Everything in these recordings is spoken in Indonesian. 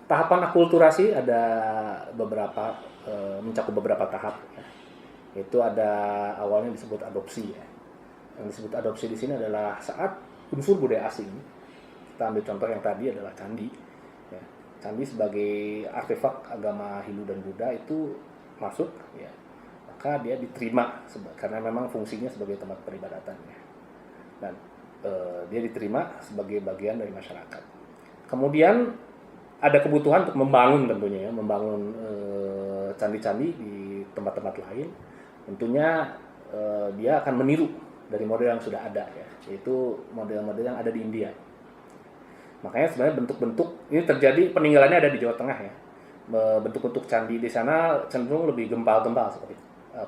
tahapan akulturasi ada beberapa, mencakup beberapa tahap. Ya. Itu ada awalnya disebut adopsi. Ya. Yang disebut adopsi di sini adalah saat unsur budaya asing. Kita ambil contoh yang tadi adalah candi. Ya. Candi sebagai artefak agama Hindu dan Buddha itu masuk, ya. Maka dia diterima karena memang fungsinya sebagai tempat peribadatan. Ya. Dan dia diterima sebagai bagian dari masyarakat. Kemudian ada kebutuhan untuk membangun tentunya ya, membangun candi-candi di tempat-tempat lain. Tentunya dia akan meniru dari model yang sudah ada ya, yaitu model-model yang ada di India. Makanya sebenarnya bentuk-bentuk ini terjadi peninggalannya ada di Jawa Tengah ya. Bentuk-bentuk candi di sana cenderung lebih gempal-gempal seperti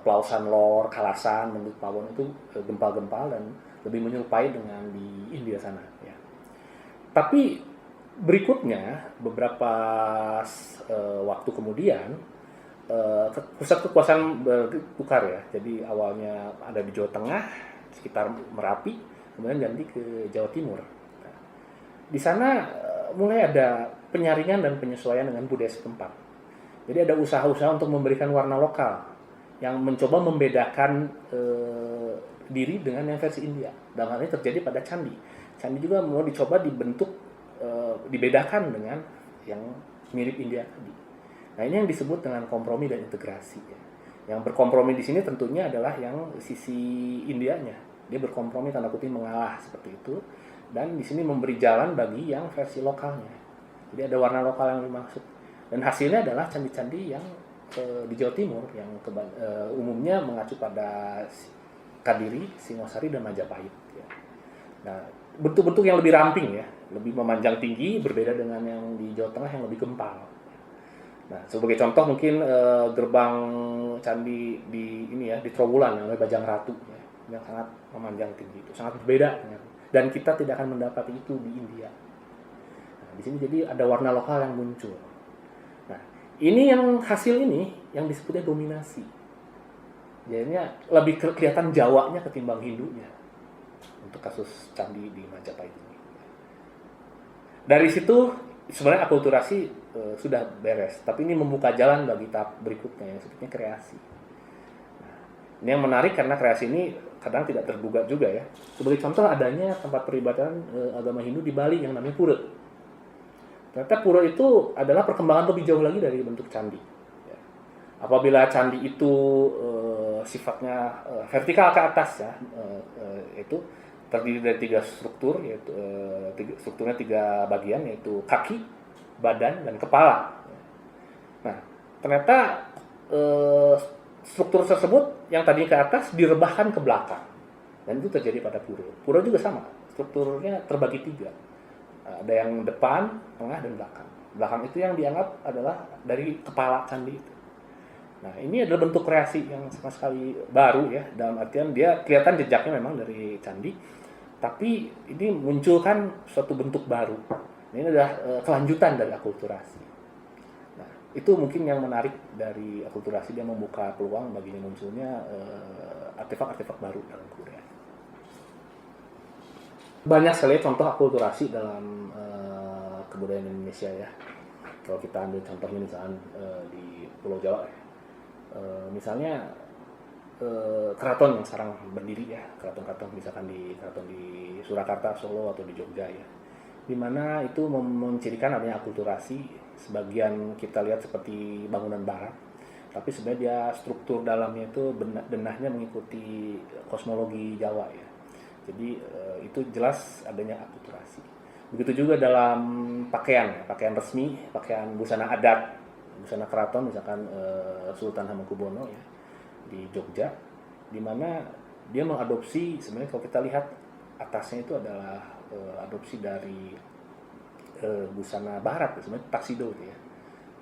Pelausan Lor, Kalasan, bentuk pawon itu gempal-gempal dan lebih menyerupai dengan di India sana ya. Tapi berikutnya beberapa waktu kemudian pusat kekuasaan bertukar ya. Jadi awalnya ada di Jawa Tengah sekitar Merapi, kemudian ganti ke Jawa Timur. Nah, di sana mulai ada penyaringan dan penyesuaian dengan budaya setempat. Jadi ada usaha-usaha untuk memberikan warna lokal yang mencoba membedakan diri dengan yang versi India. Dalam hal ini terjadi pada candi. Candi juga mau dicoba dibentuk, dibedakan dengan yang mirip India tadi. Nah ini yang disebut dengan kompromi dan integrasi. Ya. Yang berkompromi di sini tentunya adalah yang sisi Indianya. Dia berkompromi tanda kutip mengalah seperti itu. Dan di sini memberi jalan bagi yang versi lokalnya. Jadi ada warna lokal yang dimaksud. Dan hasilnya adalah candi-candi yang di Jawa Timur yang umumnya mengacu pada Kadiri, Singosari, dan Majapahit. Ya. Nah, bentuk-bentuk yang lebih ramping ya, lebih memanjang tinggi, berbeda dengan yang di Jawa Tengah yang lebih gempal. Nah, sebagai contoh mungkin gerbang candi di ini ya di Trowulan yang Bajang Ratu ya, yang sangat memanjang tinggi itu sangat berbeda dan kita tidak akan mendapati itu di India. Nah, di sini jadi ada warna lokal yang muncul. Nah, ini yang hasil ini yang disebutnya dominasi. Jadinya lebih kelihatan Jawanya ketimbang Hindunya untuk kasus candi di Majapahit ini. Dari situ sebenarnya akulturasi sudah beres, tapi ini membuka jalan bagi tahap berikutnya yang sebutnya kreasi. Nah, ini yang menarik karena kreasi ini kadang tidak terduga juga ya. Sebagai contoh adanya tempat peribadatan agama Hindu di Bali yang namanya pura. Ternyata pura itu adalah perkembangan lebih jauh lagi dari bentuk candi. Ya. Apabila candi itu sifatnya vertikal ke atas ya, itu terdiri dari 3 struktur, yaitu strukturnya 3 bagian, yaitu kaki, badan, dan kepala. Nah, ternyata struktur tersebut yang tadinya ke atas direbahkan ke belakang, dan itu terjadi pada pura. Pura juga sama, strukturnya terbagi 3, ada yang depan, tengah, dan belakang. Belakang itu yang dianggap adalah dari kepala candi itu. Nah, ini adalah bentuk kreasi yang sama sekali baru ya, dalam artian dia kelihatan jejaknya memang dari candi, tapi ini munculkan suatu bentuk baru. Ini adalah kelanjutan dari akulturasi. Nah, itu mungkin yang menarik dari akulturasi, dia membuka peluang baginya munculnya artefak-artefak baru dalam kebudayaan. Banyak sekali contoh akulturasi dalam kebudayaan Indonesia ya. Kalau kita ambil contohnya misalnya di Pulau Jawa ya. Misalnya keraton yang sekarang berdiri ya, keraton-keraton misalkan di keraton di Surakarta, Solo, atau di Jogja ya, dimana itu mencirikan adanya akulturasi. Sebagian kita lihat seperti bangunan barat, tapi sebenarnya dia struktur dalamnya itu denahnya mengikuti kosmologi Jawa ya. Jadi itu jelas adanya akulturasi. Begitu juga dalam pakaian ya, pakaian resmi, pakaian busana adat, busana keraton misalkan Sultan Hamengkubuwono ya di Jogja, di mana dia mengadopsi, sebenarnya kalau kita lihat atasnya itu adalah adopsi dari busana barat, sebenarnya tuxedo itu ya,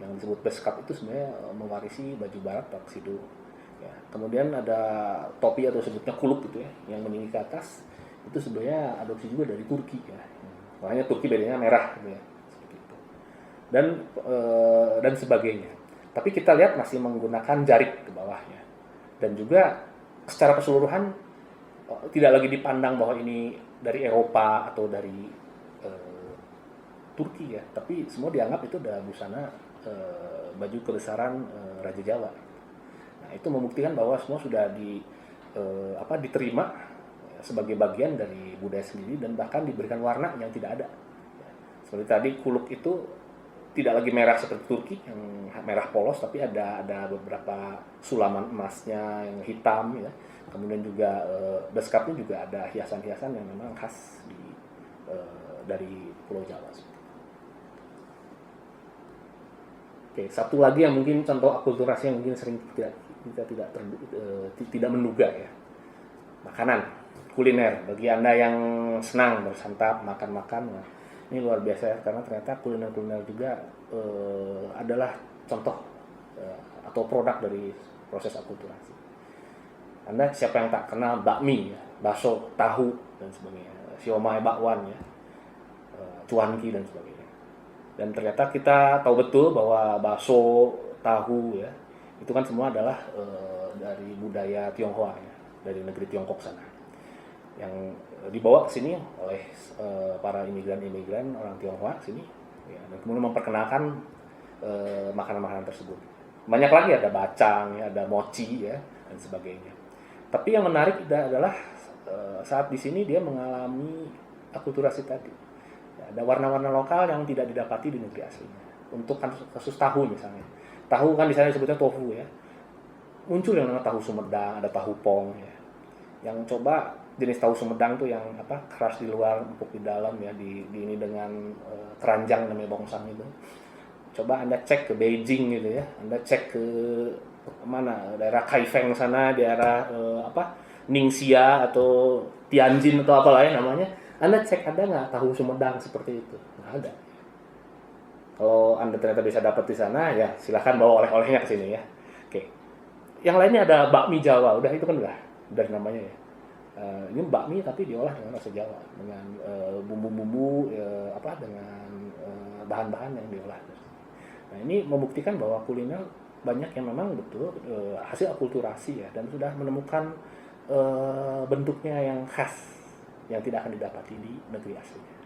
yang disebut beskap itu sebenarnya mewarisi baju barat tuxedo ya. Kemudian ada topi atau sebutnya kuluk gitu ya, yang meninggi ke atas, itu sebenarnya adopsi juga dari Turki ya, makanya Turki bedanya merah gitu ya, seperti itu. Dan sebagainya. Tapi kita lihat masih menggunakan jarik ke bawahnya. Dan juga secara keseluruhan tidak lagi dipandang bahwa ini dari Eropa atau dari Turki ya, tapi semua dianggap itu adalah busana baju kebesaran Raja Jawa. Nah, itu membuktikan bahwa semua sudah diterima sebagai bagian dari budaya sendiri dan bahkan diberikan warna yang tidak ada. Seperti tadi kuluk itu tidak lagi merah seperti Turki yang merah polos, tapi ada beberapa sulaman emasnya yang hitam ya. Kemudian juga beskapnya juga ada hiasan-hiasan yang memang khas dari Pulau Jawa. Oke, satu lagi yang mungkin contoh akulturasi yang mungkin sering kita tidak menduga ya. Makanan, kuliner. Bagi Anda yang senang bersantap, makan-makan, nah, ini luar biasa ya, karena ternyata kuliner-kuliner juga adalah contoh atau produk dari proses akulturasi. Anda siapa yang tak kenal bakmi, ya, bakso, tahu dan sebagainya, siomay, bakwan, ya, cuanki dan sebagainya. Dan ternyata kita tahu betul bahwa bakso, tahu, ya, itu kan semua adalah dari budaya Tionghoa, ya, dari negeri Tiongkok sana, yang dibawa ke sini oleh para imigran orang Tionghoa sini, ya, dan kemudian memperkenalkan makanan-makanan tersebut. Banyak lagi, ada bacang, ya, ada mochi, ya, dan sebagainya. Tapi yang menarik adalah saat di sini dia mengalami akulturasi tadi. Ya, ada warna-warna lokal yang tidak didapati di negeri aslinya. Untuk kasus tahu misalnya, tahu kan di sana disebutnya tofu ya. Muncul yang namanya tahu Sumedang, ada tahu pong ya. Yang coba jenis tahu Sumedang tuh yang keras di luar, empuk di dalam ya, di ini dengan keranjang namanya bongsang itu. Coba Anda cek ke Beijing gitu ya, Anda cek ke mana daerah Kaifeng sana, daerah Ningxia atau Tianjin atau apalah ya namanya, Anda cek ada nggak tahu Sumedang seperti itu? Nggak ada. Kalau Anda ternyata bisa dapat di sana, ya silahkan bawa oleh-olehnya ke sini ya. Oke. Yang lainnya ada bakmi Jawa, udah itu kan udah dari namanya ya. Ini bakmi tapi diolah dengan rasa Jawa, dengan bumbu-bumbu dengan bahan-bahan yang diolah. Nah, ini membuktikan bahwa kuliner banyak yang memang betul hasil akulturasi ya, dan sudah menemukan bentuknya yang khas yang tidak akan didapati di negeri aslinya.